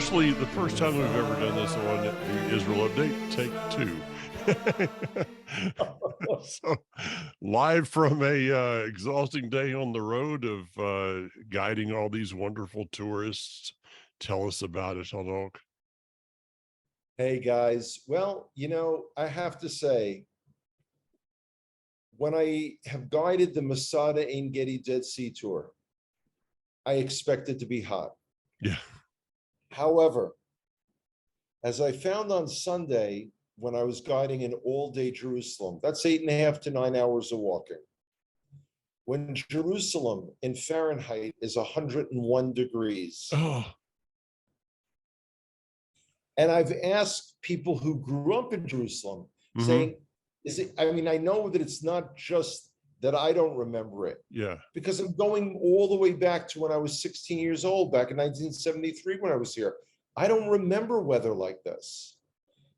officially the first time we've ever done this on the Israel Update, take two. So, live from a exhausting day on the road of guiding all these wonderful tourists. Tell us about it, Hanok. Hey guys, well, I have to say, when I have guided the Masada Ein Gedi Dead Sea Tour, I expect it to be hot. Yeah. However, as I found on Sunday when I was guiding an all-day Jerusalem, that's 8.5 to 9 hours of walking. When Jerusalem in Fahrenheit is 101 degrees, Oh, and I've asked people who grew up in Jerusalem, saying, I know that it's not just that I don't remember it, yeah. because I'm going all the way back to when I was 16 years old, back in 1973 when I was here. I don't remember weather like this.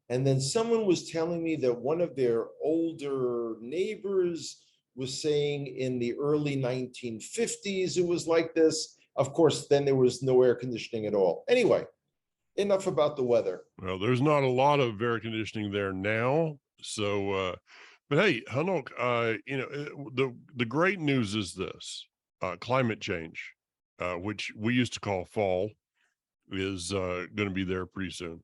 And then someone was telling me that one of their older neighbors was saying in the early 1950s it was like this. Of course, then there was no air conditioning at all. Anyway, enough about the weather. Well, there's not a lot of air conditioning there now. So, but hey, Hanok, the great news is this: climate change, which we used to call fall, is going to be there pretty soon.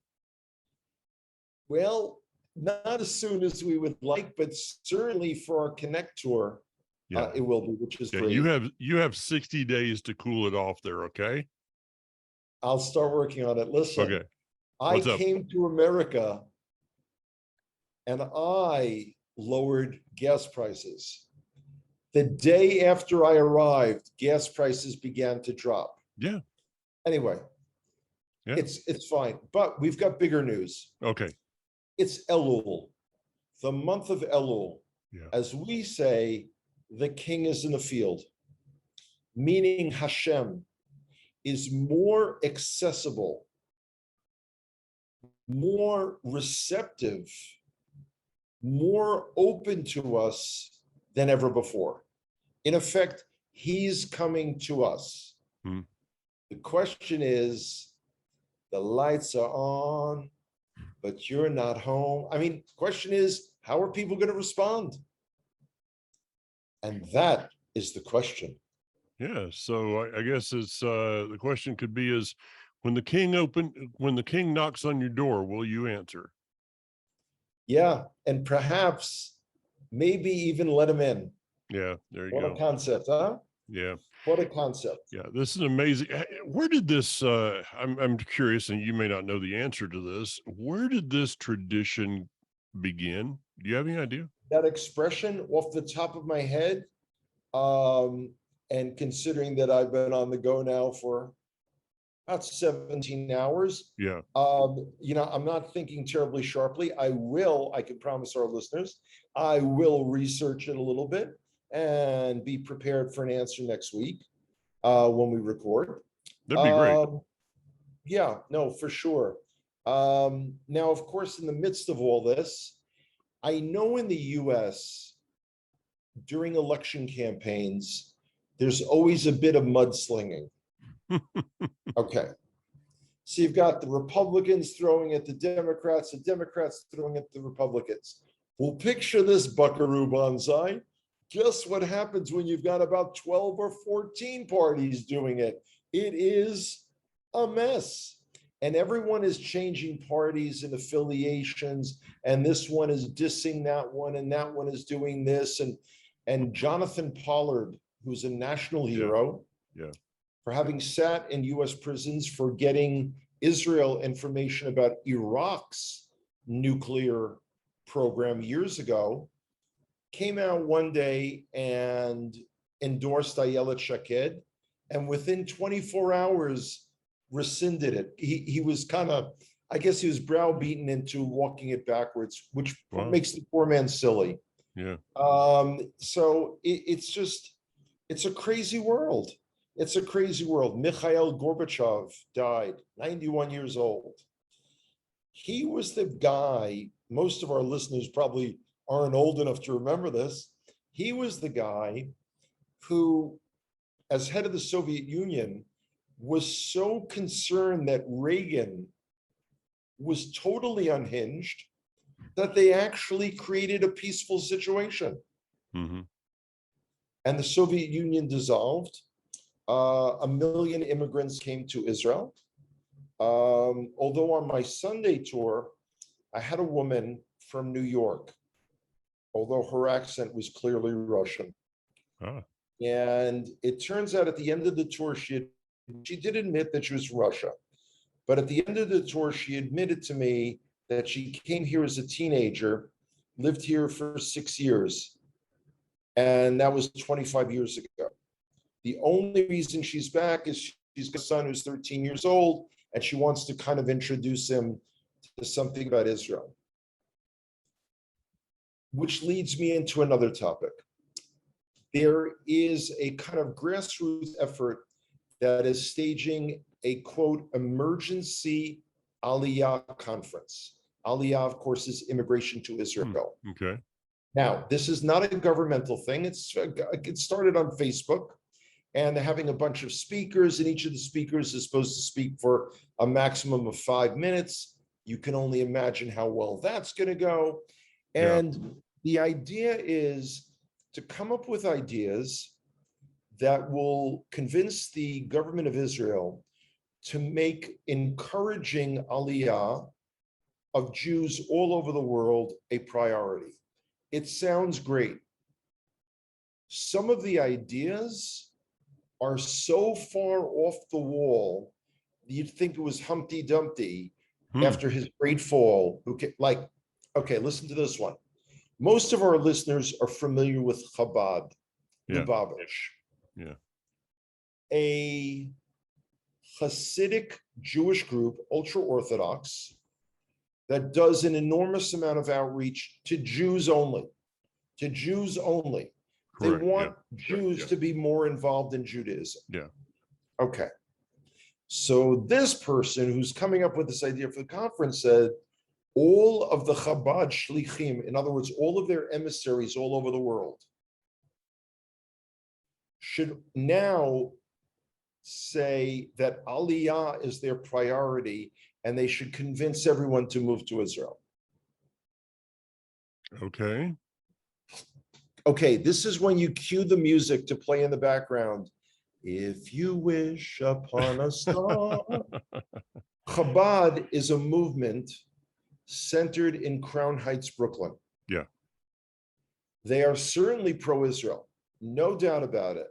Well, not as soon as we would like, but certainly for our Connect tour, Yeah, it will be, which is yeah. great. You have 60 days to cool it off there. Okay. I'll start working on it. Listen, Okay. I What's up? came to America and I lowered gas prices. The day after I arrived, gas prices began to drop. Yeah. Anyway, Yeah. it's fine. But we've got bigger news. Okay. It's Elul, the month of Elul. Yeah. As we say, the king is in the field, meaning Hashem is more accessible, more receptive, more open to us than ever before. In effect, he's coming to us. The question is, the lights are on, but you're not home. I mean, the question is, how are people going to respond? And that is the question. Yeah. So I guess it's the question could be is when the king knocks on your door, will you answer? Yeah. And perhaps maybe even let him in. Yeah. There you What go. a concept, huh? Yeah. What a concept. Yeah, this is amazing. Where did this I'm curious, and you may not know the answer to this. Where did this tradition begin? Do you have any idea? That expression off the top of my head, and considering that I've been on the go now for about 17 hours, Yeah. I'm not thinking terribly sharply. I can promise our listeners, I will research it a little bit and be prepared for an answer next week when we record. That'd be great. Yeah, no, for sure. Now, of course, in the midst of all this, I know in the US, during election campaigns, there's always a bit of mudslinging. Okay. So you've got the Republicans throwing at the Democrats throwing at the Republicans. Well, picture this, Buckaroo Banzai. Guess what happens when you've got about 12 or 14 parties doing it? It is a mess. And everyone is changing parties and affiliations, and this one is dissing that one, and that one is doing this. And Jonathan Pollard, who's a national hero, for having sat in US prisons for getting Israel information about Iraq's nuclear program years ago, came out one day and endorsed Ayelet Shaked, and within 24 hours rescinded it. He was kind of, I guess he was browbeaten into walking it backwards, which makes the poor man silly. Yeah. So it's a crazy world. It's a crazy world. Mikhail Gorbachev died, 91 years old. He was the guy, most of our listeners probably aren't old enough to remember this. He was the guy who, as head of the Soviet Union, was so concerned that Reagan was totally unhinged that they actually created a peaceful situation. Hmm. And the Soviet Union dissolved. 1 million immigrants came to Israel. Although on my Sunday tour, I had a woman from New York, although her accent was clearly Russian. Ah, And it turns out at the end of the tour, she did admit that she was from Russia. But at the end of the tour, she admitted to me that she came here as a teenager, lived here for 6 years, and that was 25 years ago. The only reason she's back is she's got a son who's 13 years old, and she wants to kind of introduce him to something about Israel. Which leads me into another topic. There is a kind of grassroots effort that is staging a quote emergency Aliyah conference. Aliyah, of course, is immigration to Israel. okay. Now, this is not a governmental thing. It started on Facebook, and they're having a bunch of speakers, and each of the speakers is supposed to speak for a maximum of 5 minutes. You can only imagine how well that's going to go. Yeah. And the idea is to come up with ideas that will convince the government of Israel to make encouraging Aliyah of Jews all over the world a priority. It sounds great. Some of the ideas are so far off the wall, you'd think it was Humpty Dumpty after his great fall. Okay, listen to this one. Most of our listeners are familiar with Chabad, Yeah. Lubavitch. Yeah. A Hasidic Jewish group, ultra-Orthodox, that does an enormous amount of outreach to Jews only. To Jews only. Correct. They want Yeah. Jews Yeah. to be more involved in Judaism. Yeah. Okay. So this person who's coming up with this idea for the conference said, all of the Chabad shlichim, in other words, all of their emissaries all over the world, should now say that Aliyah is their priority and they should convince everyone to move to Israel. Okay. Okay, this is when you cue the music to play in the background. If you wish upon a star. Chabad is a movement centered in Crown Heights, Brooklyn. Yeah. They are certainly pro-Israel, no doubt about it.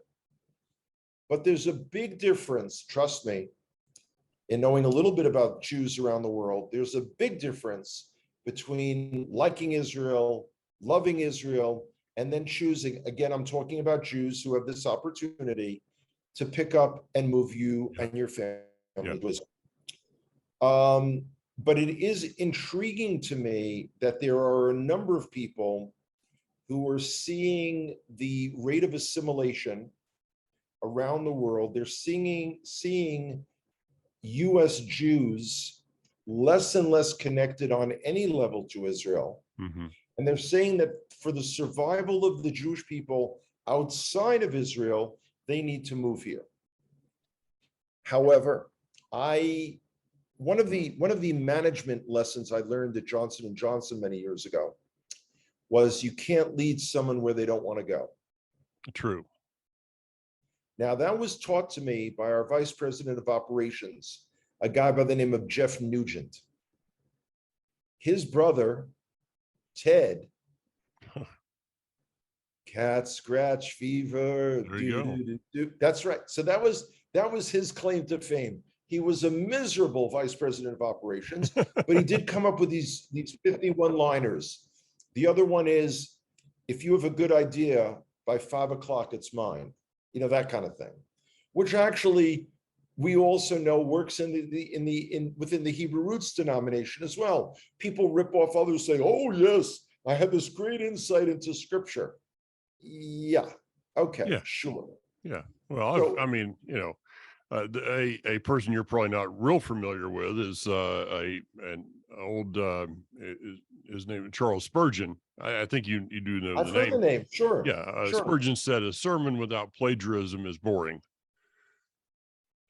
But there's a big difference, trust me, in knowing a little bit about Jews around the world. There's a big difference between liking Israel, loving Israel, and then choosing, again, I'm talking about Jews who have this opportunity to pick up and move you and your family to Israel. But it is intriguing to me that there are a number of people who are seeing the rate of assimilation around the world. They're seeing US Jews less and less connected on any level to Israel. Mm-hmm. And they're saying that for the survival of the Jewish people outside of Israel, they need to move here. However, one of the management lessons I learned at Johnson & Johnson many years ago was you can't lead someone where they don't want to go. True. Now, that was taught to me by our vice president of operations, a guy by the name of Jeff Nugent. His brother, Ted, cat scratch fever. There you go. That's right. So that was his claim to fame. He was a miserable vice president of operations, but he did come up with these 51-liners. The other one is, if you have a good idea, by 5 o'clock, it's mine. You know, that kind of thing, which actually we also know works within the Hebrew roots denomination as well. People rip off others, say, "Oh yes, I had this great insight into Scripture." Yeah. Okay. Yeah. Sure. Yeah. Well, So- I mean, you know, a person you're probably not real familiar with is an old his name Charles Spurgeon. I think you do know I've the heard name. the name. Sure. Yeah, Sure. Spurgeon said a sermon without plagiarism is boring.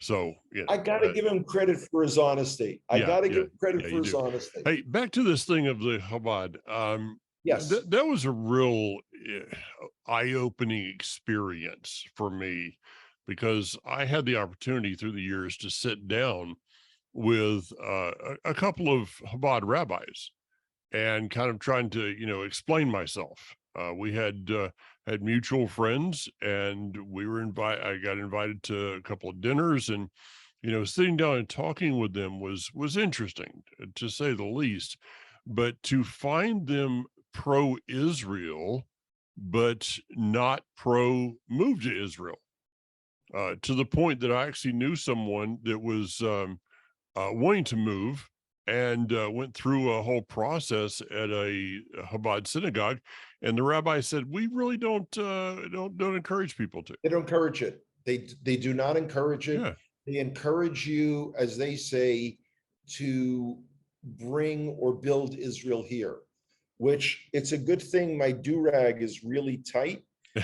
So, I got to give him credit for his honesty. I yeah, got to yeah, give him credit yeah, for you his do. honesty. Hey, back to this thing of the Chabad. Yes. That was a real eye-opening experience for me because I had the opportunity through the years to sit down with a couple of Chabad rabbis and kind of trying to, explain myself. We had mutual friends, and we were invited. I got invited to a couple of dinners, and sitting down and talking with them was interesting, to say the least. But to find them pro-Israel, but not pro move to Israel, to the point that I actually knew someone that was wanting to move and went through a whole process at a Chabad synagogue, and the rabbi said, "We really don't encourage people to." They don't encourage it. They do not encourage it. Yeah, They encourage you, as they say, to bring or build Israel here, which it's a good thing my do-rag is really tight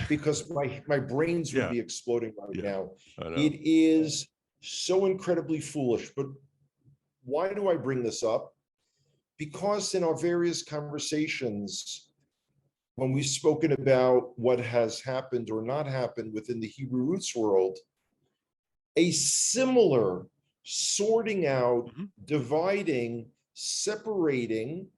because my brains would yeah, be exploding right yeah. now. I know. It is so incredibly foolish. But why do I bring this up? Because in our various conversations, when we've spoken about what has happened or not happened within the Hebrew roots world, a similar sorting out, Mhm. dividing, separating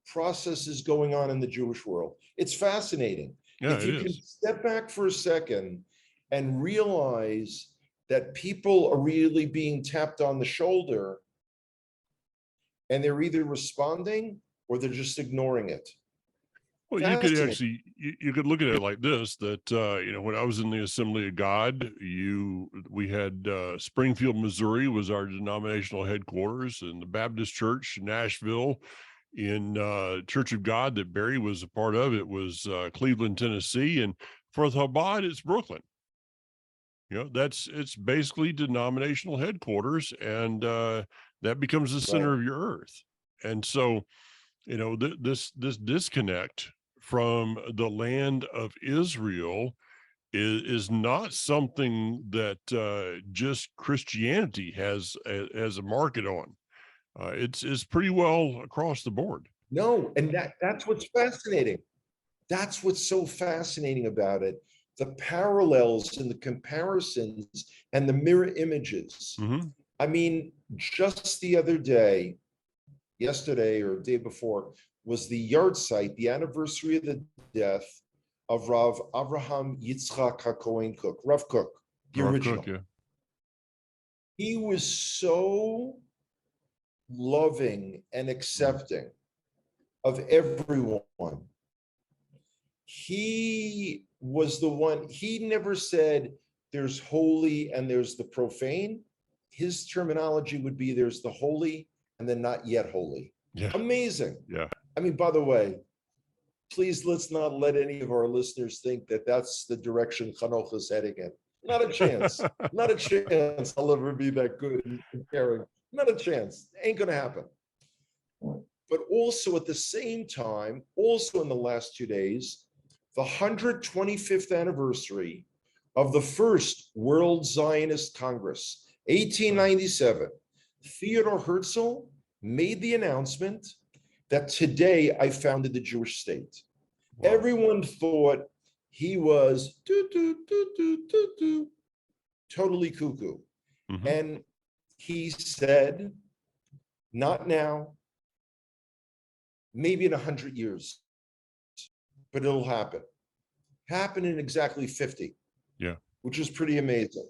process is going on in the Jewish world. It's fascinating. Yeah, If it you can is. step back for a second and realize that people are really being tapped on the shoulder and they're either responding or they're just ignoring it. Well, you could Fascinating. actually you could look at it like this, that when I was in the Assembly of God, we had Springfield, Missouri was our denominational headquarters, and the Baptist Church, Nashville, in Church of God that Barry was a part of, it was Cleveland, Tennessee, and for Chabad, it's Brooklyn. It's basically denominational headquarters, and that becomes the Right. center of your earth. And so, this disconnect from the land of Israel is not something that just Christianity has a market on. It's pretty well across the board. No, and that's what's fascinating. That's what's so fascinating about it. The parallels and the comparisons and the mirror images. Hmm. I mean, just the other day, yesterday or the day before, was the yard site, the anniversary of the death of Rav Avraham Yitzchak HaKohen Cook, Rav Cook, the Rough Cook, original. yeah. He was so loving and Mm. accepting of everyone. He was the one, he never said there's holy and there's the profane. His terminology would be there's the holy and then not yet holy. Yeah, Amazing. yeah. I mean, by the way, please let's not let any of our listeners think that that's the direction Hanoch is heading in. Not a chance. Not a chance I'll ever be that good in caring. Not a chance. Ain't gonna happen. But also at the same time, also in the last 2 days, the 125th anniversary of the first World Zionist Congress, 1897. Theodor Herzl made the announcement that today I founded the Jewish state. Wow. Everyone thought he was totally cuckoo. Hmm. And he said, not now, maybe in 100 years, but it'll happen. Happen in exactly 50, Yeah. which is pretty amazing.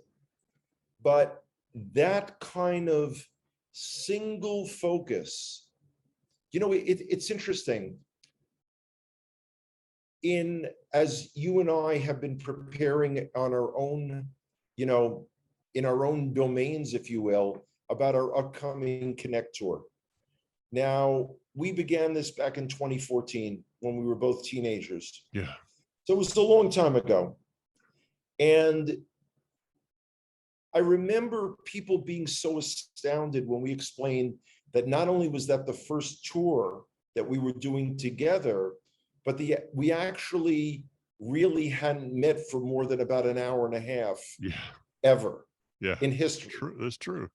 But that kind of single focus, it's interesting. As you and I have been preparing on our own, in our own domains, if you will, about our upcoming Connect tour. Now, we began this back in 2014 when we were both teenagers. Yeah. So it was a long time ago. And I remember people being so astounded when we explained that not only was that the first tour that we were doing together, but we actually really hadn't met for more than about an hour and a half Yeah. ever. Yeah. in history. True. That's true.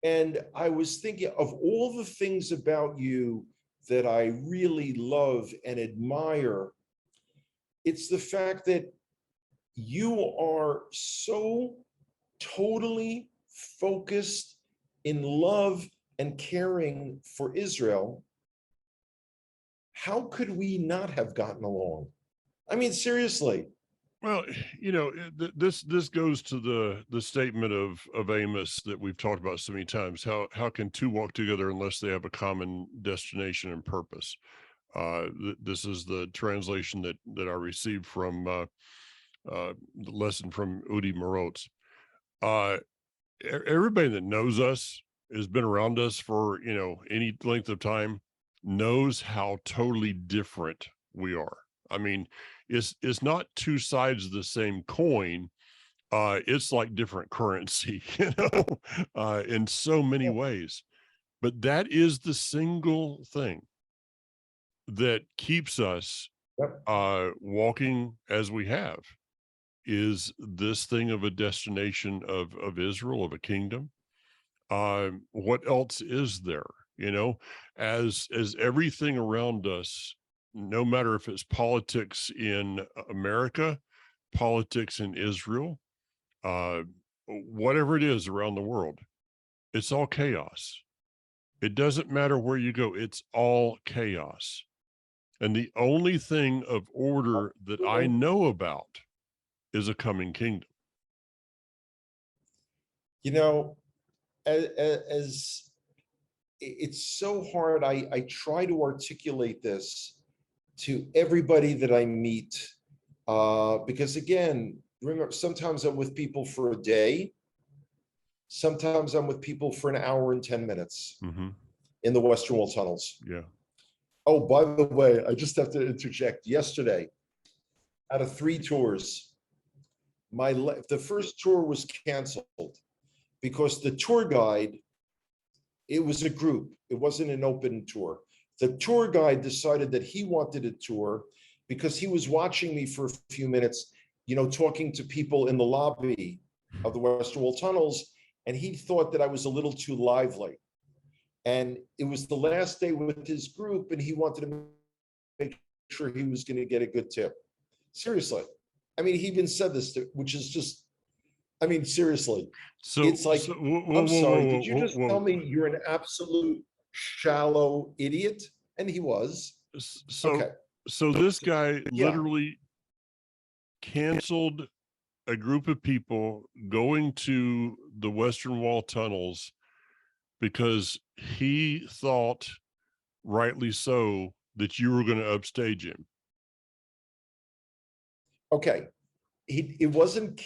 And I was thinking of all the things about you that I really love and admire. It's the fact that you are so totally focused in love and caring for Israel. How could we not have gotten along? I mean, seriously. Well, this goes to the statement of Amos that we've talked about so many times. How can two walk together unless they have a common destination and purpose? This is the translation that I received from the lesson from Udi Morotz. Uh, Everybody that knows us, has been around us for any length of time, knows how totally different we are. I mean, it's not two sides of the same coin. It's like different currency, in so many ways. But that is the single thing that keeps us Yep. walking as we have, is this thing of a destination of Israel, of a kingdom. What else is there? You know, as everything around us, no matter if it's politics in America, politics in Israel, uh, whatever it is around the world, it's all chaos. It doesn't matter where you go, it's all chaos. And the only thing of order that I know about is a coming kingdom. You know, as it's so hard. I try to articulate this to everybody that I meet, because again, remember, sometimes I'm with people for a day, sometimes I'm with people for an hour and 10 minutes Hmm. in the Western Wall tunnels. Yeah. Oh, by the way, I just have to interject. Yesterday, out of 3 tours, the first tour was canceled because the tour guide, it was a group, it wasn't an open tour. The tour guide decided that he wanted a tour because he was watching me for a few minutes, talking to people in the lobby of the Western Wall tunnels, and he thought that I was a little too lively. And it was the last day with his group, and he wanted to make sure he was going to get a good tip. Seriously. I mean, he even said this, which is just, I mean, seriously. So It's like, I'm sorry, did you just tell whoa. me you're an absolute shallow idiot? And he was. So Okay. so this guy Yeah. literally canceled a group of people going to the Western Wall tunnels because he thought, rightly so, that you were going to upstage him. Okay. It wasn't,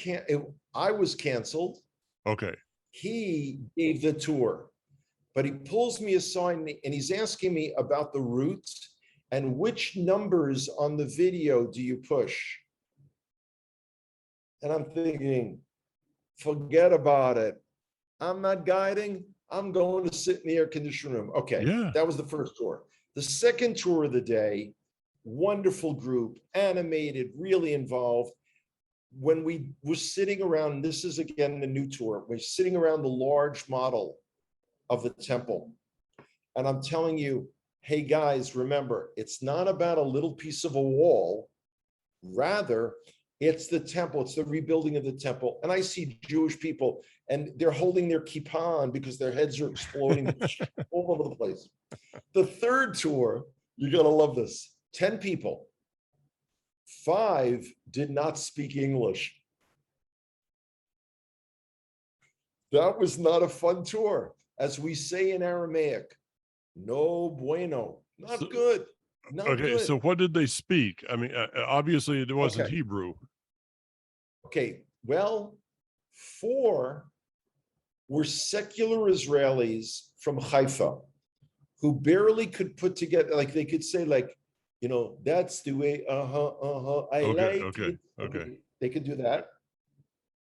I was canceled. Okay. He gave the tour, but he pulls me aside and he's asking me about the routes and which numbers on the video do you push? And I'm thinking, forget about it. I'm not guiding. I'm going to sit in the air conditioning room. Okay, Yeah. that was the first tour. The second tour of the day, wonderful group, animated, really involved. When we were sitting around, this is again the new tour, we're sitting around the large model of the temple. And I'm telling you, hey guys, remember, it's not about a little piece of a wall. Rather, it's the temple, it's the rebuilding of the temple. And I see Jewish people and they're holding their kippah because their heads are exploding all over the place. The third tour, you're going to love this. 10 people. 5 did not speak English. That was not a fun tour. As we say in Aramaic, no bueno, not good, not Okay, good. so what did they speak? I mean, obviously it wasn't Okay. Hebrew. Okay, well, 4 were secular Israelis from Haifa who barely could put together, like they could say like, that's the way, I like it. Okay. They could do that.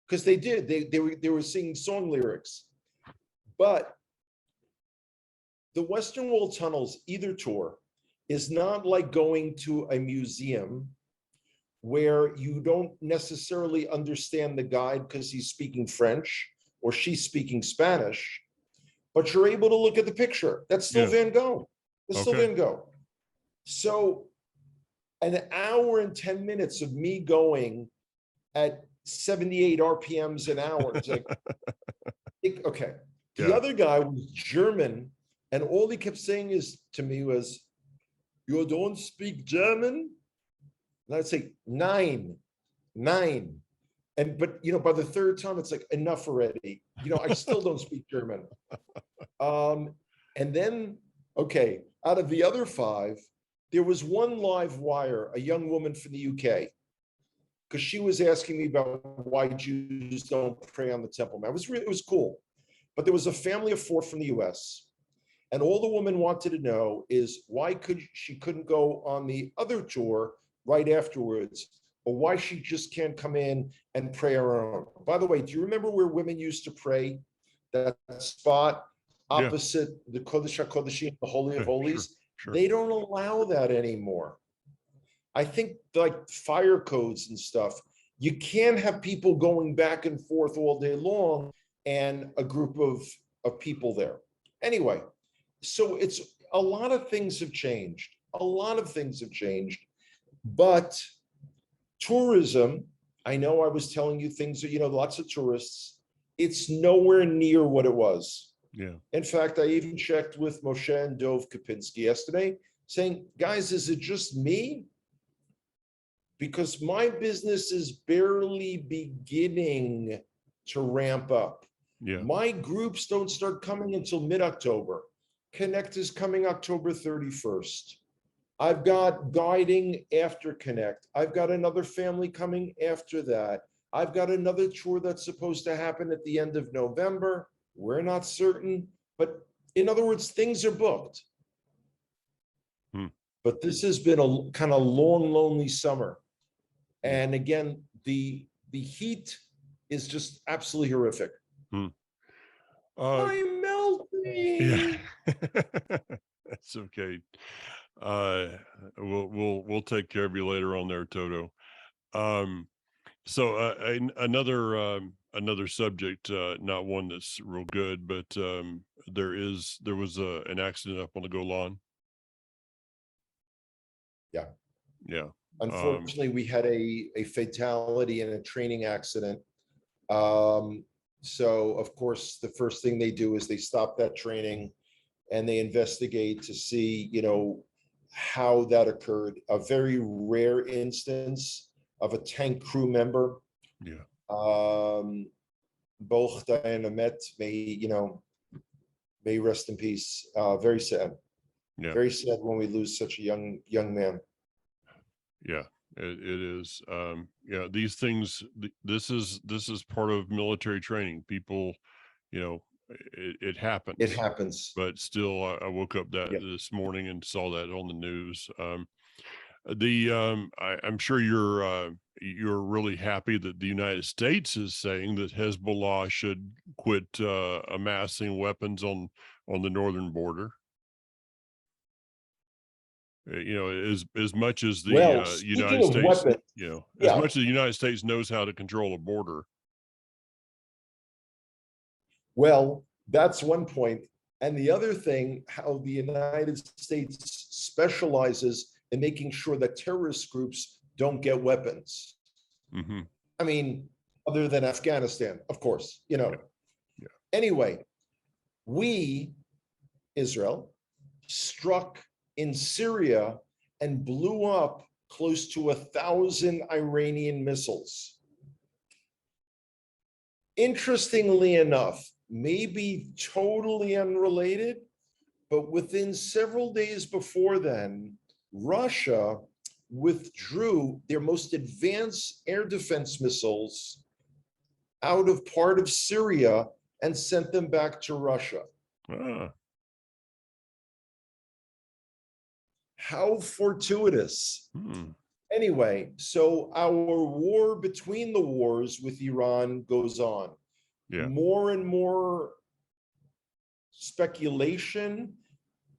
Because they did, they were singing song lyrics. But the Western Wall tunnels, either tour, is not like going to a museum where you don't necessarily understand the guide because he's speaking French, or she's speaking Spanish, but you're able to look at the picture. That's still Yeah. Van Gogh. That's still Okay. Van Gogh. So an hour and 10 minutes of me going at 78 RPMs an hour. It's like, okay. The Yeah. other guy was German, and all he kept saying to me was, "You don't speak German?" And I'd say, nine. But by the third time, it's like, enough already. I still don't speak German. And then, okay, out of the other five, there was one live wire, a young woman from the UK, because she was asking me about why Jews don't pray on the Temple Mount. It was cool. But there was a family of four from the US. And all the woman wanted to know is why she couldn't go on the other tour right afterwards, or why she just can't come in and pray her own. By the way, do you remember where women used to pray? That spot Yeah. opposite the Kodesh HaKodeshim, the Holy of Sure. Holies. Sure. They don't allow that anymore. I think like fire codes and stuff, you can't have people going back and forth all day long and a group of people there. Anyway, so it's a lot of things have changed. A lot of things have changed. But tourism, I know I was telling you things that, lots of tourists, it's nowhere near what it was. Yeah. In fact, I even checked with Moshe and Dov Kapinski yesterday, saying, guys, is it just me? Because my business is barely beginning to ramp up. Yeah. My groups don't start coming until mid-October. Connect is coming October 31st. I've got guiding after Connect. I've got another family coming after that. I've got another tour that's supposed to happen at the end of November. We're not certain, but in other words, things are booked. But this has been a kind of long, lonely summer. And again, the heat is just absolutely horrific. I'm melting. Yeah. That's okay. We'll take care of you later on there, Toto. So another subject, not one that's real good, but there was an accident up on the Golan. Yeah. Yeah. Unfortunately, we had a fatality in a training accident. So of course, the first thing they do is they stop that training and they investigate to see, how that occurred. A very rare instance of a tank crew member. Yeah. Both Diana Met may rest in peace. Very sad. Yeah. Very sad when we lose such a young man. Yeah, it is. Yeah, these things, this is part of military training. People, it happens. It happens. But still, I woke up this morning and saw that on the news. I'm sure you're really happy that the United States is saying that Hezbollah should quit amassing weapons on the northern border. As much as the United States, weapons, as much as the United States knows how to control a border. Well, that's one point. And the other thing, how the United States specializes in making sure that terrorist groups don't get weapons. Mm-hmm. I mean, other than Afghanistan, of course, Yeah. Anyway, we, Israel, struck in Syria and blew up close to 1,000 Iranian missiles. Interestingly enough, maybe totally unrelated, but within several days before then, Russia withdrew their most advanced air defense missiles out of part of Syria and sent them back to Russia. How fortuitous. Anyway, so our war between the wars with Iran goes on. Yeah. More and more speculation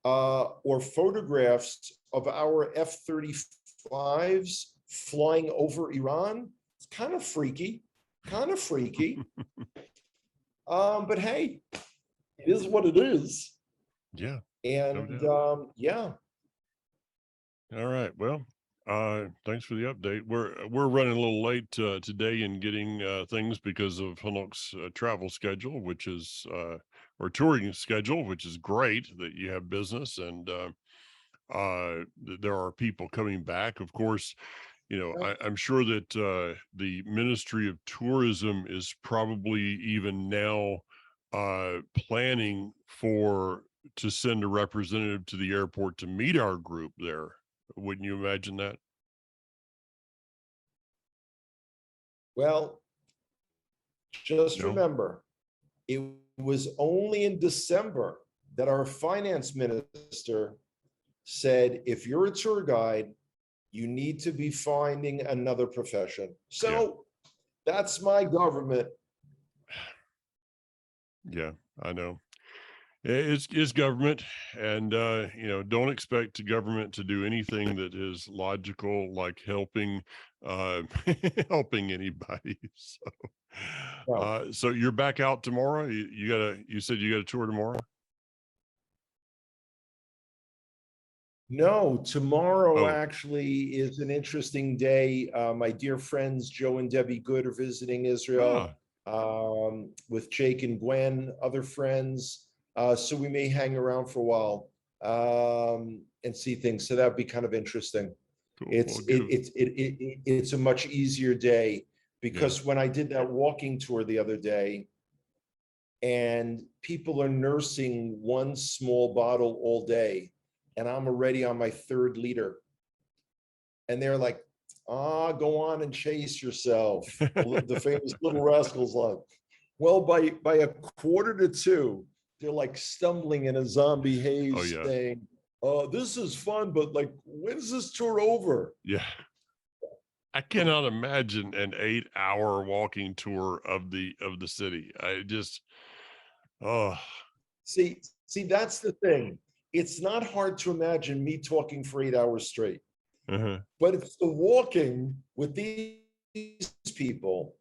or photographs of our F-35s flying over Iran. It's kind of freaky, But hey, it is what it is. Yeah, no And doubt. yeah, All right. Well, thanks for the update. We're running a little late today in getting things because of Hunok's travel schedule, which is or touring schedule, which is great that you have business and there are people coming back. Of course, I'm sure that the Ministry of Tourism is probably even now planning for to send a representative to the airport to meet our group there. Wouldn't you imagine that? well, just No? remember, it was only in December that our finance minister said, if you're a tour guide, you need to be finding another profession. Yeah. So that's my government. Yeah, I know. It's government, and don't expect the government to do anything that is logical, like helping uh, helping anybody. No, So you're back out tomorrow. You said you got a tour tomorrow. no, tomorrow Oh, actually is an interesting day. My dear friends Joe and Debbie Good are visiting Israel, ah, with Jake and Gwen, other friends. So we may hang around for a while, and see things. So that'd be kind of interesting. cool. It's Well, it, it's it's a much easier day yeah, because when I did that walking tour the other day, and people are nursing one small bottle all day, and I'm already on my 3rd liter, and they're like, "Ah, go on and chase yourself." The famous Little Rascals line. Well, by a 1:45, they're like stumbling in a zombie oh haze, yeah, saying, this is fun, but like, when's this tour over?" yeah. I cannot imagine an 8-hour walking tour of the city. I just, oh, See, that's the thing. It's not hard to imagine me talking for 8 hours straight, uh-huh. but it's the walking with these people,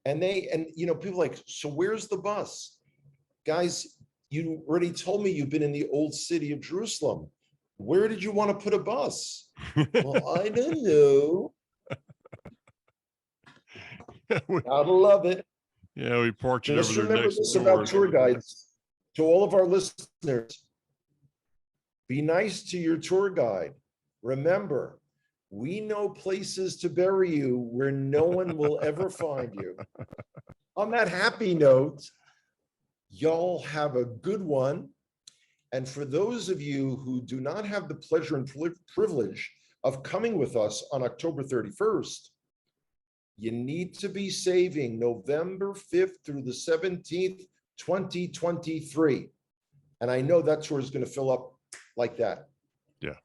and people like, so where's the bus? Guys, you already told me you've been in the old city of Jerusalem. Where did you want to put a bus? Well, I don't know. we, Gotta love it. yeah, we parked it over Just there remember next this about door. tour guides. To all of our listeners, be nice to your tour guide. Remember, we know places to bury you where no one will ever find you. On that happy note, y'all have a good one. And for those of you who do not have the pleasure and privilege of coming with us on October 31st, you need to be saving November 5th through the 17th, 2023. And I know that tour is going to fill up like that. Yeah,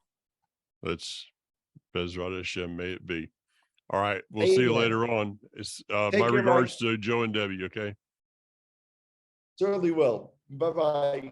that's Bezrat Hashem, may it be. All right, we'll see you Amen. later on. It's my Take care, Mike. regards to Joe and Debbie. Okay. Certainly will. Bye-bye.